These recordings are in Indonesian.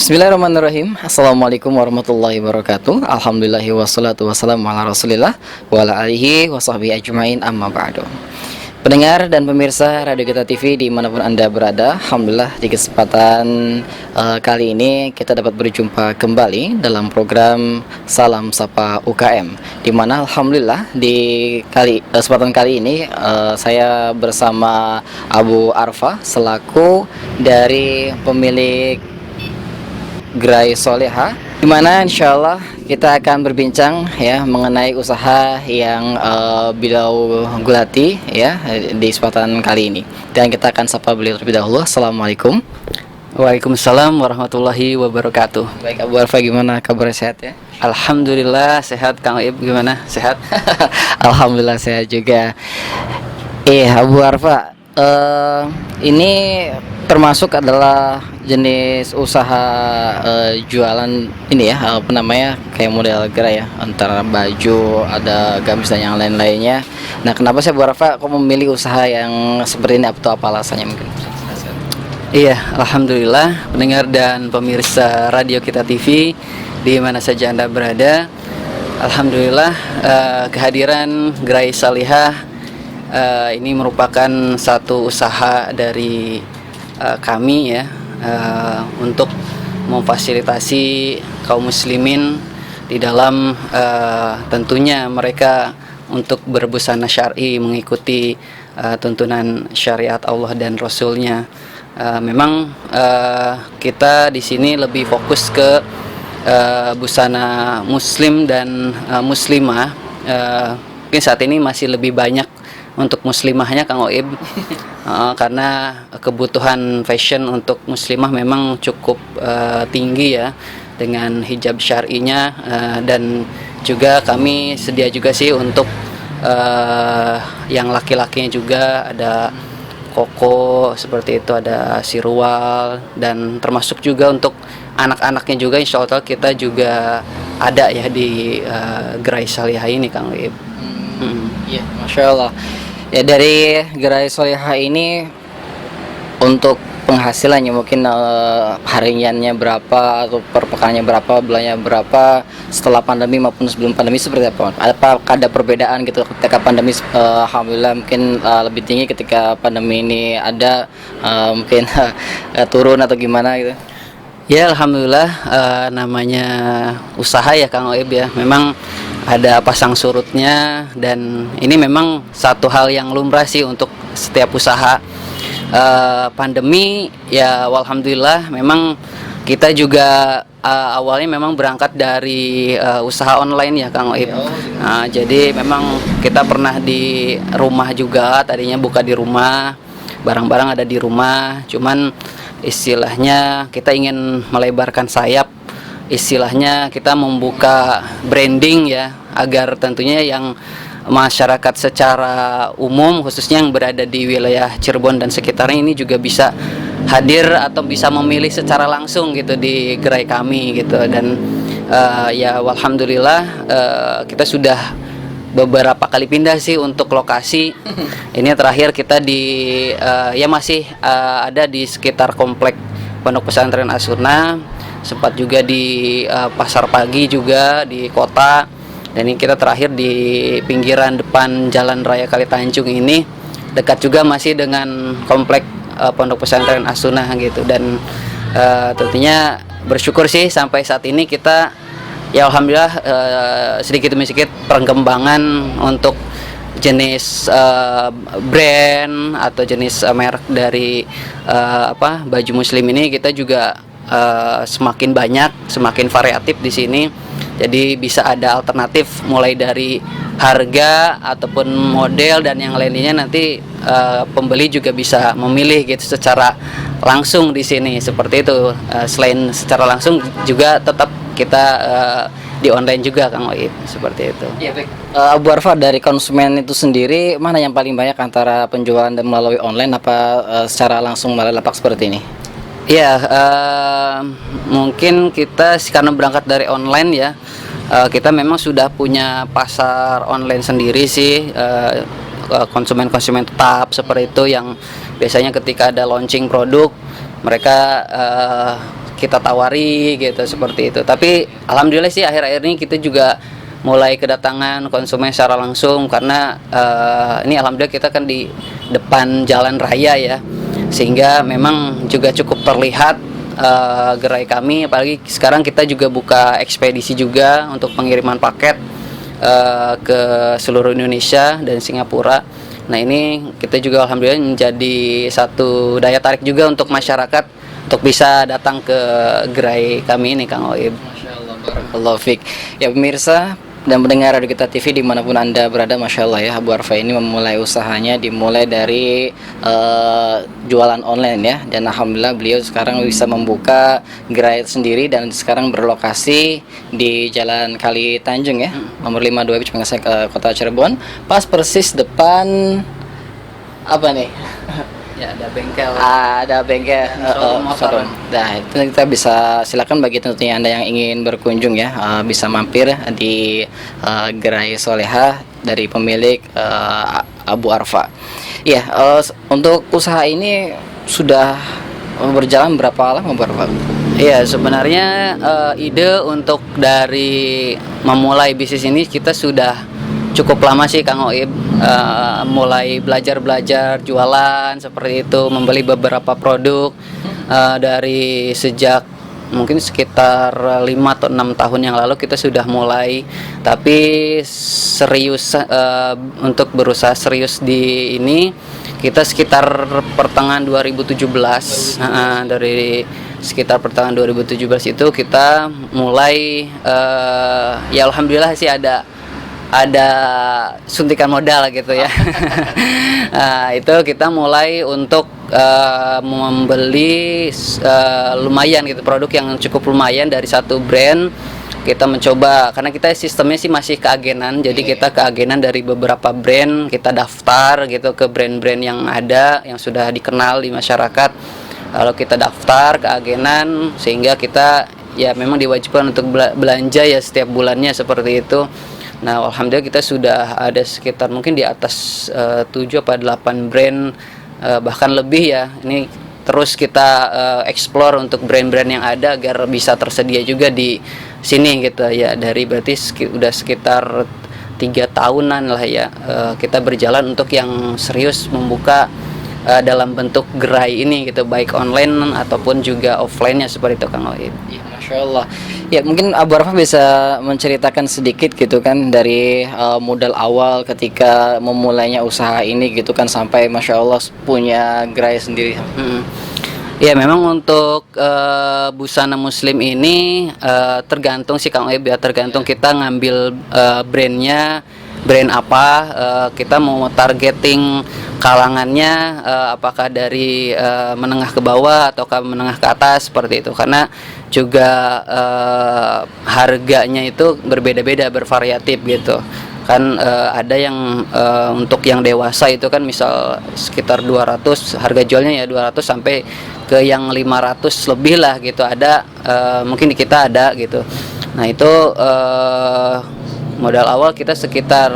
Bismillahirrahmanirrahim. Assalamualaikum warahmatullahi wabarakatuh. Alhamdulillahi wassalatu wassalamu ala rasulillah wa ala alihi wa sahbihi ajma'in, amma ba'du. Pendengar dan pemirsa Radio Kita TV dimanapun Anda berada, alhamdulillah di kesempatan kali ini kita dapat berjumpa kembali dalam program Salam Sapa UKM, di mana alhamdulillah di kesempatan kali ini saya bersama Abu Arfa selaku dari pemilik Gerai Soleha, di mana insyaallah kita akan berbincang ya mengenai usaha yang beliau gulati ya di kesempatan kali ini. Dan kita akan sapa beliau terlebih dahulu. Assalamualaikum. Waalaikumsalam warahmatullahi wabarakatuh. Baik Abu Arfa, gimana kabar, sehat ya? Alhamdulillah sehat. Kang Ib gimana? Sehat? Alhamdulillah sehat juga. Abu Arfa, ini termasuk adalah jenis usaha jualan ini ya, apa namanya, kayak model gerai ya, antara baju, ada gamis dan yang lain-lainnya. Nah, kenapa sih Abu Arfa kok memilih usaha yang seperti ini, atau apa alasannya mungkin? Iya, alhamdulillah pendengar dan pemirsa Radio Kita TV di mana saja Anda berada. Alhamdulillah kehadiran Gerai Salihah ini merupakan satu usaha dari kami ya, untuk memfasilitasi kaum muslimin di dalam tentunya mereka untuk berbusana syar'i, mengikuti tuntunan syariat Allah dan Rasulnya. Memang kita di sini lebih fokus ke busana muslim dan muslimah. Mungkin saat ini masih lebih banyak untuk muslimahnya, Kang Oib, karena kebutuhan fashion untuk muslimah memang cukup tinggi ya, dengan hijab syar'inya, dan juga kami sedia juga sih untuk yang laki-lakinya juga ada koko seperti itu, ada sirwal, dan termasuk juga untuk anak-anaknya juga insya Allah kita juga ada ya di Gerai Salihah ini, Kang Oib. Iya, Masya Allah. Ya, dari Gerai Soleha ini untuk penghasilannya mungkin hariannya berapa, atau per pekannya berapa, bulannya berapa, setelah pandemi maupun sebelum pandemi seperti apa? Apakah ada perbedaan gitu ketika pandemi? Alhamdulillah mungkin lebih tinggi, ketika pandemi ini ada mungkin turun atau gimana gitu? Ya, alhamdulillah namanya usaha ya, Kang Oib ya, memang ada pasang surutnya, dan ini memang satu hal yang lumrah sih untuk setiap usaha. Pandemi ya, alhamdulillah memang kita juga awalnya memang berangkat dari usaha online ya, Kang Oib. Jadi memang kita pernah di rumah juga, tadinya buka di rumah, barang-barang ada di rumah, cuman istilahnya kita ingin melebarkan sayap, istilahnya kita membuka branding ya, agar tentunya yang masyarakat secara umum khususnya yang berada di wilayah Cirebon dan sekitarnya ini juga bisa hadir atau bisa memilih secara langsung gitu di gerai kami gitu. Dan ya alhamdulillah kita sudah beberapa kali pindah sih untuk lokasi. Ini terakhir kita di ya masih ada di sekitar komplek Pondok Pesantren As-Sunnah, sempat juga di pasar pagi juga di kota, dan ini kita terakhir di pinggiran depan Jalan Raya Kali Tanjung ini, dekat juga masih dengan komplek Pondok Pesantren As-Sunnah gitu. Dan tentunya bersyukur sih sampai saat ini kita ya alhamdulillah sedikit demi sedikit perkembangan untuk jenis brand atau jenis merek dari baju muslim ini kita juga semakin banyak, semakin variatif di sini. Jadi bisa ada alternatif mulai dari harga ataupun model dan yang lainnya, nanti pembeli juga bisa memilih gitu secara langsung di sini seperti itu. Selain secara langsung juga tetap kita di online juga, Kang Oib, seperti itu. Ya, baik. Abu Arfa, dari konsumen itu sendiri mana yang paling banyak antara penjualan dan melalui online, apa secara langsung melalui lapak seperti ini? Ya, mungkin kita karena berangkat dari online ya, kita memang sudah punya pasar online sendiri sih, konsumen-konsumen tetap seperti itu yang biasanya ketika ada launching produk mereka kita tawari gitu seperti itu. Tapi alhamdulillah sih akhir-akhir ini kita juga mulai kedatangan konsumen secara langsung karena ini alhamdulillah kita kan di depan jalan raya ya, sehingga memang juga cukup terlihat gerai kami. Apalagi sekarang kita juga buka ekspedisi juga untuk pengiriman paket ke seluruh Indonesia dan Singapura. Nah ini kita juga alhamdulillah menjadi satu daya tarik juga untuk masyarakat untuk bisa datang ke gerai kami ini, Kang Oib. Masya Allah, barakallahu fiik. Ya pemirsa dan pendengar Radio Kita TV dimanapun Anda berada, Masya Allah ya, Abu Arfa ini memulai usahanya dimulai dari jualan online ya, dan alhamdulillah beliau sekarang bisa membuka gerai sendiri dan sekarang berlokasi di Jalan Kali Tanjung ya, nomor 52 Cimanggis ke Kota Cirebon, pas persis depan apa nih? Ya, ada bengkel. Ada bengkel showroom motor. Nah, itu kita bisa silakan bagi tentunya Anda yang ingin berkunjung ya, bisa mampir di Gerai Soleha dari pemilik Abu Arfa. Ya, untuk usaha ini sudah berjalan berapa lama, Abu Arfa? Iya, sebenarnya ide untuk dari memulai bisnis ini kita sudah cukup lama sih, Kang Oib. Mulai belajar jualan seperti itu, membeli beberapa produk dari sejak mungkin sekitar 5 atau 6 tahun yang lalu kita sudah mulai, tapi serius untuk berusaha serius di ini kita sekitar pertengahan 2017. Dari sekitar pertengahan 2017 itu kita mulai ya alhamdulillah sih ada suntikan modal gitu ya. Nah, itu kita mulai untuk membeli lumayan gitu, produk yang cukup lumayan dari satu brand. Kita mencoba karena kita sistemnya sih masih keagenan, jadi kita keagenan dari beberapa brand, kita daftar gitu ke brand-brand yang ada yang sudah dikenal di masyarakat. Lalu kita daftar keagenan sehingga kita ya memang diwajibkan untuk belanja ya setiap bulannya seperti itu. Nah, alhamdulillah kita sudah ada sekitar mungkin di atas 7 apa 8 brand, bahkan lebih ya. Ini terus kita explore untuk brand-brand yang ada agar bisa tersedia juga di sini gitu ya. Dari berarti udah sekitar 3 tahunan lah ya kita berjalan untuk yang serius membuka dalam bentuk gerai ini gitu, baik online ataupun juga offline-nya seperti itu, Kang Oib. Ya, Masya Allah. Ya mungkin Abu Arfa bisa menceritakan sedikit gitu kan dari modal awal ketika memulainya usaha ini gitu kan sampai Masya Allah punya gerai sendiri. Ya memang untuk busana muslim ini tergantung sih, Kang Oib ya, tergantung kita ngambil brandnya, brand apa, kita mau targeting kalangannya apakah dari menengah ke bawah ataukah menengah ke atas seperti itu, karena juga harganya itu berbeda-beda, bervariatif gitu kan. Ada yang untuk yang dewasa itu kan misal sekitar 200, harga jualnya ya 200 sampai ke yang 500 lebih lah gitu, ada mungkin di kita ada gitu. Nah itu modal awal kita sekitar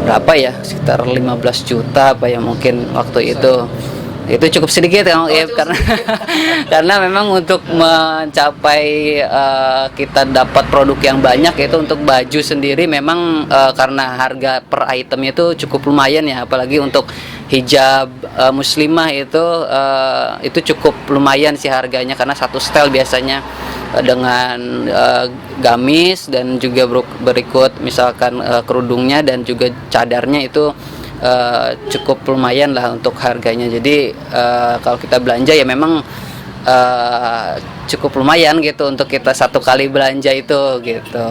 berapa ya, sekitar 15 juta apa ya mungkin waktu itu cukup sedikit ya, karena karena memang untuk mencapai kita dapat produk yang banyak itu untuk baju sendiri memang karena harga per item itu cukup lumayan ya, apalagi untuk hijab muslimah itu cukup lumayan sih harganya, karena satu setel biasanya dengan gamis dan juga berikut misalkan kerudungnya dan juga cadarnya itu cukup lumayan lah untuk harganya. Jadi kalau kita belanja ya memang cukup lumayan gitu untuk kita satu kali belanja itu gitu.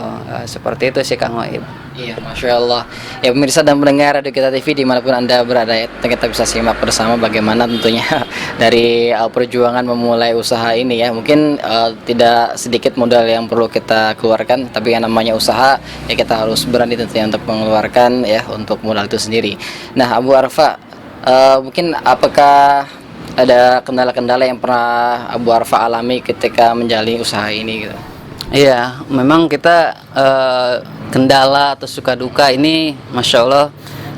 Seperti itu sih, Kang Oib. Iya, Masya Allah. Ya pemirsa dan pendengar Radio Kita TV dimanapun Anda berada, kita bisa simak bersama bagaimana tentunya dari perjuangan memulai usaha ini ya. Mungkin tidak sedikit modal yang perlu kita keluarkan, tapi yang namanya usaha ya kita harus berani tentunya untuk mengeluarkan ya untuk modal itu sendiri. Nah, Abu Arfa, mungkin apakah ada kendala-kendala yang pernah Abu Arfa alami ketika menjalani usaha ini gitu? Iya, memang kita kendala atau suka duka ini Masya Allah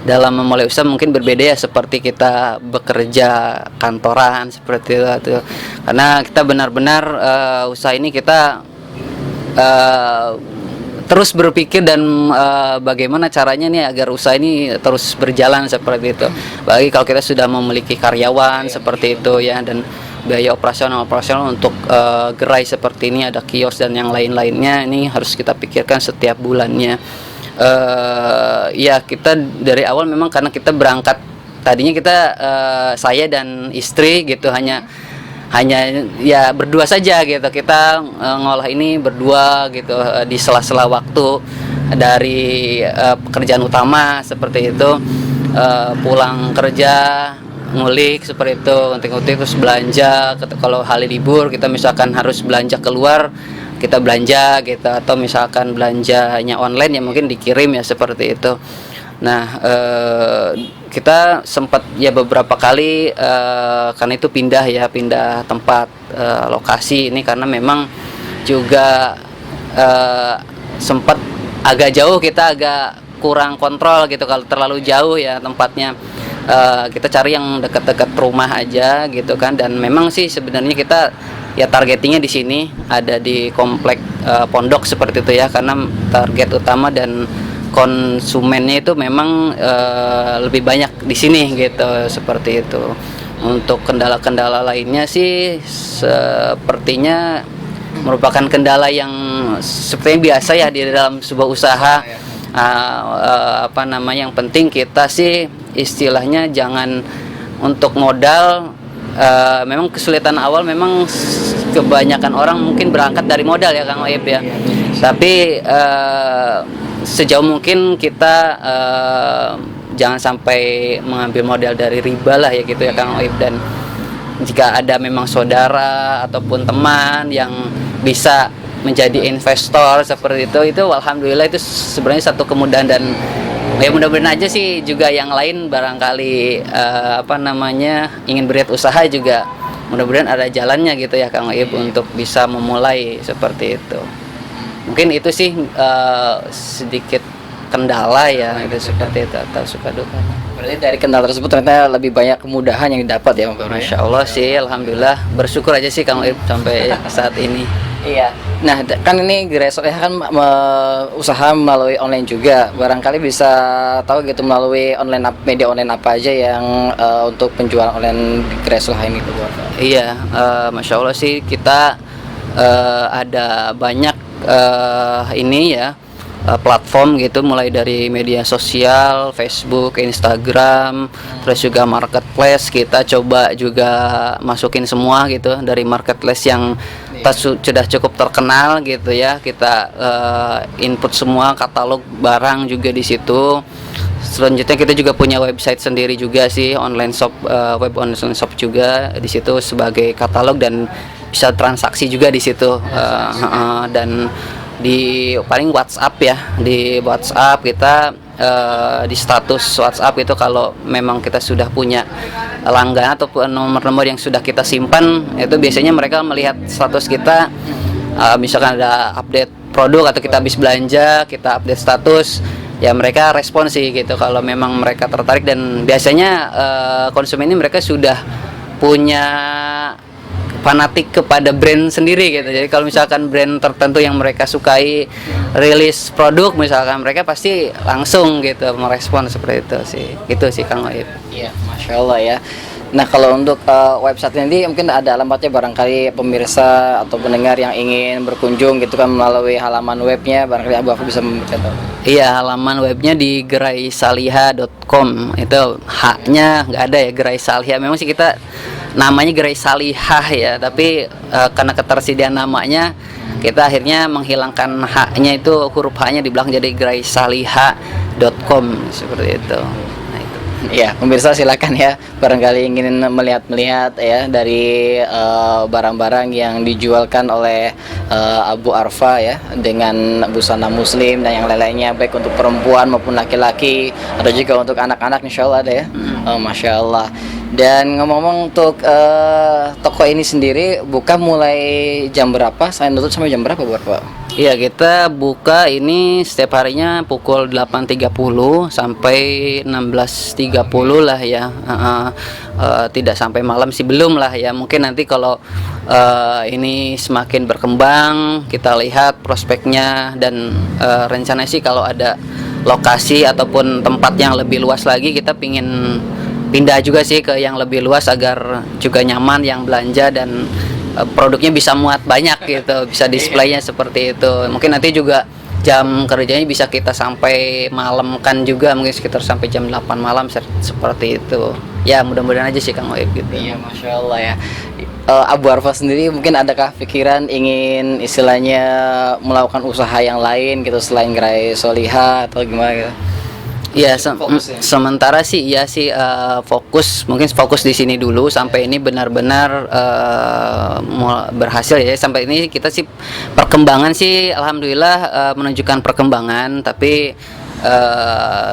dalam memulai usaha mungkin berbeda ya seperti kita bekerja kantoran seperti itu. Karena kita benar-benar usaha ini kita terus berpikir dan bagaimana caranya nih agar usaha ini terus berjalan seperti itu. Bagi kalau kita sudah memiliki karyawan seperti itu ya, dan biaya operasional untuk gerai seperti ini, ada kios dan yang lain-lainnya, ini harus kita pikirkan setiap bulannya. Ya kita dari awal memang karena kita berangkat tadinya kita saya dan istri gitu hanya ya berdua saja gitu, kita ngolah ini berdua gitu di sela-sela waktu dari pekerjaan utama seperti itu, pulang kerja ngulik seperti itu, ngetik-ngetik terus belanja. Kalau hari libur kita misalkan harus belanja keluar, kita belanja gitu, atau misalkan belanjanya online ya mungkin dikirim ya seperti itu. Nah kita sempat ya beberapa kali karena itu pindah tempat lokasi ini, karena memang juga sempat agak jauh, kita agak kurang kontrol gitu kalau terlalu jauh ya tempatnya. Kita cari yang dekat-dekat rumah aja gitu kan, dan memang sih sebenarnya kita ya targetingnya di sini ada di komplek pondok seperti itu ya, karena target utama dan konsumennya itu memang lebih banyak di sini gitu seperti itu. Untuk kendala-kendala lainnya sih sepertinya merupakan kendala yang sepertinya biasa ya di dalam sebuah usaha. Yang penting kita sih istilahnya jangan untuk modal. Memang kesulitan awal memang kebanyakan orang mungkin berangkat dari modal ya Kang Oib ya. Tapi sejauh mungkin kita jangan sampai mengambil modal dari riba lah ya gitu ya Kang Oib. Dan jika ada memang saudara ataupun teman yang bisa menjadi investor seperti itu alhamdulillah itu sebenarnya satu kemudahan. Dan ya mudah-mudahan aja sih juga yang lain barangkali ingin beriat usaha juga mudah-mudahan ada jalannya gitu ya Kang Oib untuk bisa memulai seperti itu. Mungkin itu sih sedikit kendala ya itu seperti itu atau suka duka. Berarti dari kendala tersebut ternyata lebih banyak kemudahan yang didapat ya Bang. Masya Allah sih, alhamdulillah bersyukur aja sih Kang Oib sampai saat ini. Iya. Nah, kan ini Gerai Solihah kan usaha melalui online juga. Barangkali bisa tahu gitu melalui media online apa aja yang untuk penjualan online Gerai Solihah ini tuh. Iya, Masya Allah sih kita ada banyak platform gitu, mulai dari media sosial, Facebook, Instagram, terus juga marketplace. Kita coba juga masukin semua gitu dari marketplace yang sudah cukup terkenal gitu ya. Kita input semua katalog barang juga di situ. Selanjutnya kita juga punya website sendiri juga sih, online shop, web online shop juga di situ sebagai katalog, dan bisa transaksi juga di situ. Dan di paling WhatsApp ya, di WhatsApp kita di status WhatsApp itu kalau memang kita sudah punya langganan ataupun nomor-nomor yang sudah kita simpan, itu biasanya mereka melihat status kita, misalkan ada update produk atau kita habis belanja, kita update status, ya mereka respon sih gitu kalau memang mereka tertarik. Dan biasanya konsumen ini mereka sudah punya fanatik kepada brand sendiri gitu. Jadi kalau misalkan brand tertentu yang mereka sukai rilis produk misalkan, mereka pasti langsung gitu merespon seperti itu sih. Itu sih Kang Oib. Iya, Masya Allah ya. Nah, kalau untuk website ini mungkin ada alamatnya, barangkali pemirsa atau pendengar yang ingin berkunjung gitu kan melalui halaman webnya, barangkali Abu Afif bisa memberitahu. Iya, halaman webnya di geraisalihah.com. Itu haknya nggak ada ya, Gerai Salihah. Memang sih kita namanya Gerai Salihah ya, tapi karena ketersediaan namanya kita akhirnya menghilangkan haknya, itu huruf haknya di belakang jadi geraisalihah.com seperti itu. Ya, pemirsa silakan ya, barangkali ingin melihat ya dari barang-barang yang dijualkan oleh Abu Arfa ya, dengan busana muslim dan yang lain-lainnya, baik untuk perempuan maupun laki-laki, ada juga untuk anak-anak, insya Allah ada ya. Oh, Masya Allah. Dan ngomong-ngomong untuk toko ini sendiri buka mulai jam berapa? Saya tutup sampai jam berapa, Bapak? Iya, kita buka ini setiap harinya pukul 8.30 sampai 16.30 lah ya. Tidak sampai malam sih, belum lah ya. Mungkin nanti kalau ini semakin berkembang, kita lihat prospeknya dan rencana sih kalau ada lokasi ataupun tempat yang lebih luas lagi, kita pingin pindah juga sih ke yang lebih luas agar juga nyaman yang belanja dan produknya bisa muat banyak gitu, bisa displaynya seperti itu. Mungkin nanti juga jam kerjanya bisa kita sampai malam kan juga, mungkin sekitar sampai jam 8 malam seperti itu. Ya mudah-mudahan aja sih Kang Oib gitu. Iya, Masya Allah ya. Abu Arfa sendiri mungkin adakah pikiran ingin istilahnya melakukan usaha yang lain gitu selain gerai Solihah atau gimana gitu? Ya, Fokus ya? sementara sih ya sih mungkin fokus di sini dulu sampai ini benar-benar berhasil ya. Sampai ini kita sih perkembangan sih alhamdulillah menunjukkan perkembangan, tapi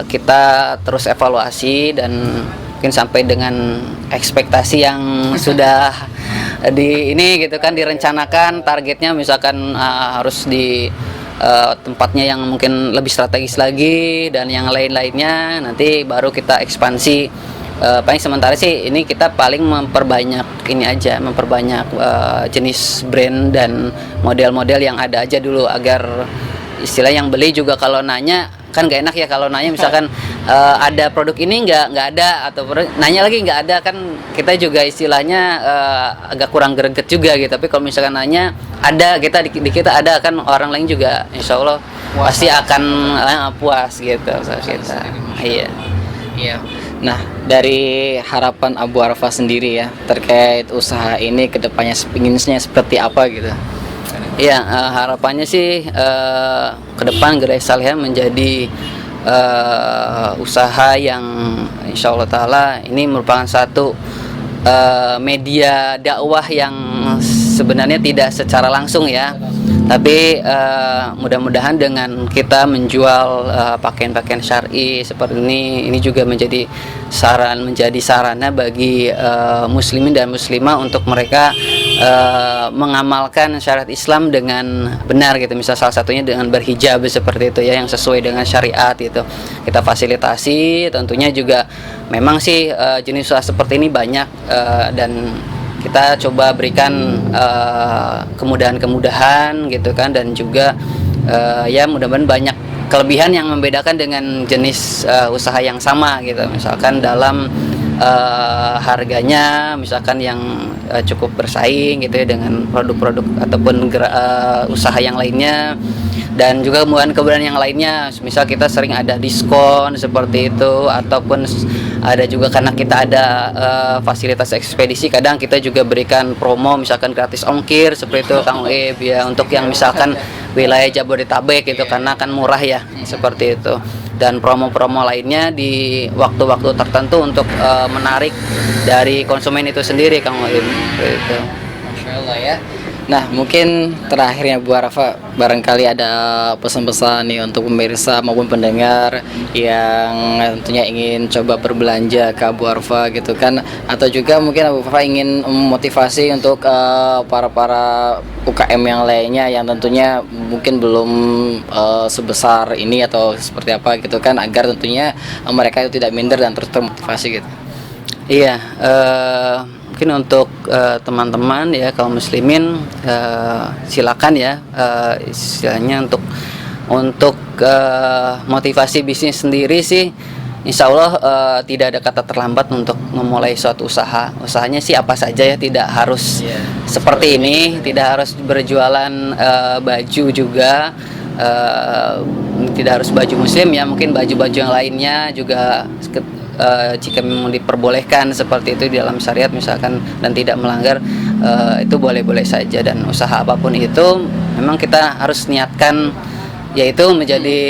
kita terus evaluasi dan mungkin sampai dengan ekspektasi yang sudah di ini gitu kan, direncanakan targetnya misalkan harus di tempatnya yang mungkin lebih strategis lagi dan yang lain-lainnya, nanti baru kita ekspansi. Paling sementara sih ini kita paling memperbanyak ini aja, memperbanyak jenis brand dan model-model yang ada aja dulu, agar istilah yang beli juga kalau nanya kan gak enak ya, kalau nanya misalkan ada produk ini nggak ada, atau nanya lagi nggak ada, kan kita juga istilahnya agak kurang greget juga gitu. Tapi kalau misalkan nanya ada, kita di kita ada, kan orang lain juga insya Allah pasti akan puas gitu kita. Iya. Iya. Nah, dari harapan Abu Arfa sendiri ya terkait usaha ini kedepannya pinginnya seperti apa gitu? Iya, harapannya sih ke depan Gerai Solihah menjadi usaha yang insya Allah Ta'ala ini merupakan satu media dakwah yang sebenarnya tidak secara langsung ya, tapi mudah-mudahan dengan kita menjual pakaian-pakaian syar'i seperti ini juga menjadi sarana bagi muslimin dan muslimah untuk mereka mengamalkan syariat Islam dengan benar gitu. Misal salah satunya dengan berhijab seperti itu ya, yang sesuai dengan syariat itu kita fasilitasi. Tentunya juga memang sih jenis usaha seperti ini banyak dan kita coba berikan kemudahan-kemudahan gitu kan, dan juga ya mudah-mudahan banyak kelebihan yang membedakan dengan jenis usaha yang sama gitu. Misalkan dalam harganya misalkan yang cukup bersaing gitu ya dengan produk-produk ataupun usaha yang lainnya, dan juga kemudahan-kemudahan yang lainnya. Misal kita sering ada diskon seperti itu, ataupun ada juga karena kita ada fasilitas ekspedisi, kadang kita juga berikan promo misalkan gratis ongkir seperti itu Kang Oib ya, untuk yang misalkan wilayah Jabodetabek gitu, karena kan murah ya seperti itu. Dan promo-promo lainnya di waktu-waktu tertentu untuk menarik dari konsumen itu sendiri Kang Oib gitu. Masya Allah ya. Nah, mungkin terakhirnya Bu Arfa, barangkali ada pesan-pesan nih untuk pemirsa maupun pendengar yang tentunya ingin coba berbelanja ke Abu Arfa gitu kan, atau juga mungkin Abu Arfa ingin memotivasi untuk para UKM yang lainnya yang tentunya mungkin belum sebesar ini atau seperti apa gitu kan, agar tentunya mereka itu tidak minder dan terus termotivasi gitu. Iya, mungkin untuk teman-teman ya kaum muslimin, silakan ya istilahnya untuk motivasi bisnis sendiri sih, insya Allah tidak ada kata terlambat untuk memulai suatu usaha. Usahanya sih apa saja ya, tidak harus seperti ini, tidak harus berjualan baju juga, tidak harus baju muslim ya, mungkin baju-baju yang lainnya juga jika memang diperbolehkan seperti itu di dalam syariat misalkan dan tidak melanggar, itu boleh-boleh saja. Dan usaha apapun itu memang kita harus niatkan, yaitu menjadi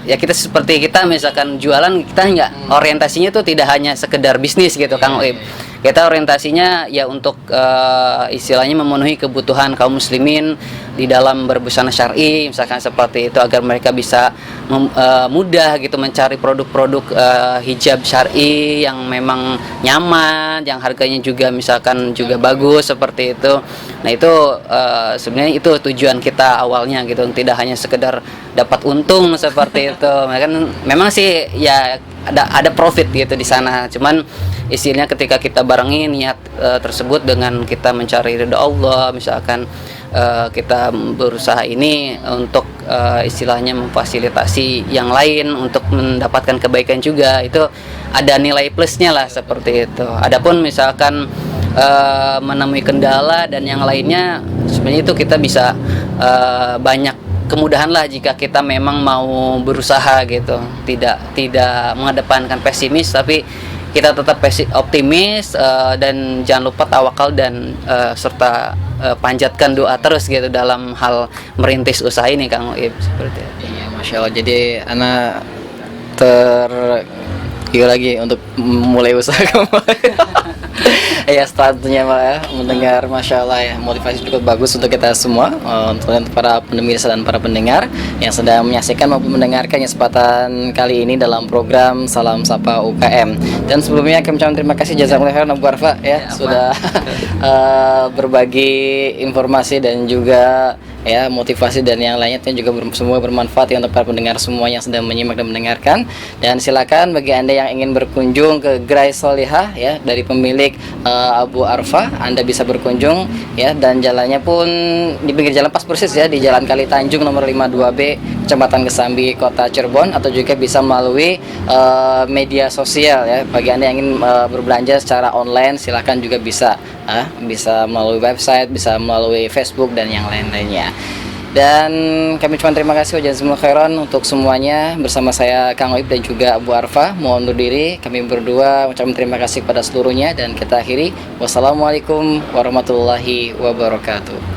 ya kita seperti kita misalkan jualan, kita nggak orientasinya itu tidak hanya sekedar bisnis gitu Kang Oib. Kita orientasinya ya untuk istilahnya memenuhi kebutuhan kaum muslimin di dalam berbusana syar'i misalkan seperti itu, agar mereka bisa mudah gitu mencari produk-produk hijab syar'i yang memang nyaman, yang harganya juga misalkan juga bagus seperti itu. Nah itu sebenarnya itu tujuan kita awalnya gitu, tidak hanya sekedar dapat untung seperti itu. Memang sih ya ada profit gitu di sana. Cuman istilahnya ketika kita barengi niat tersebut dengan kita mencari ridha Allah, misalkan kita berusaha ini untuk istilahnya memfasilitasi yang lain untuk mendapatkan kebaikan juga, itu ada nilai plusnya lah seperti itu. Adapun misalkan menemui kendala dan yang lainnya, sebenarnya itu kita bisa banyak kemudahan lah jika kita memang mau berusaha gitu, tidak mengedepankan pesimis tapi kita tetap optimis, dan jangan lupa tawakal dan serta panjatkan doa terus gitu dalam hal merintis usaha ini Kang Uip, seperti itu. Iya, Masya Allah. Jadi anak lagi untuk mulai usaha kembali. Ya, selanjutnya Pak ya, mendengar Masya Allah ya, motivasi cukup bagus untuk kita semua, untuk para pemirsa dan para pendengar yang sedang menyaksikan maupun mendengarkan kesempatan kali ini dalam program Salam Sapa UKM. Dan sebelumnya kami ucapkan terima kasih jazakumullah khairan Abu Arfa ya, sudah berbagi informasi dan juga ya motivasi dan yang lainnya juga semua bermanfaat ya untuk para pendengar semua yang sedang menyimak dan mendengarkan. Dan silakan bagi Anda yang ingin berkunjung ke Gerai Solihah ya dari pemilik Abu Arfa, Anda bisa berkunjung ya, dan jalannya pun di pinggir jalan pas persis ya, di Jalan Kali Tanjung nomor 52B Kecamatan Kesambi Kota Cirebon, atau juga bisa melalui media sosial ya. Bagi Anda yang ingin berbelanja secara online silakan juga bisa bisa melalui website, bisa melalui Facebook dan yang lain-lainnya. Dan kami cuma terima kasih jazakumullah khairan untuk semuanya. Bersama saya Kang Oib dan juga Abu Arfa mohon undur diri. Kami berdua ucapkan terima kasih kepada seluruhnya dan kita akhiri. Wassalamualaikum warahmatullahi wabarakatuh.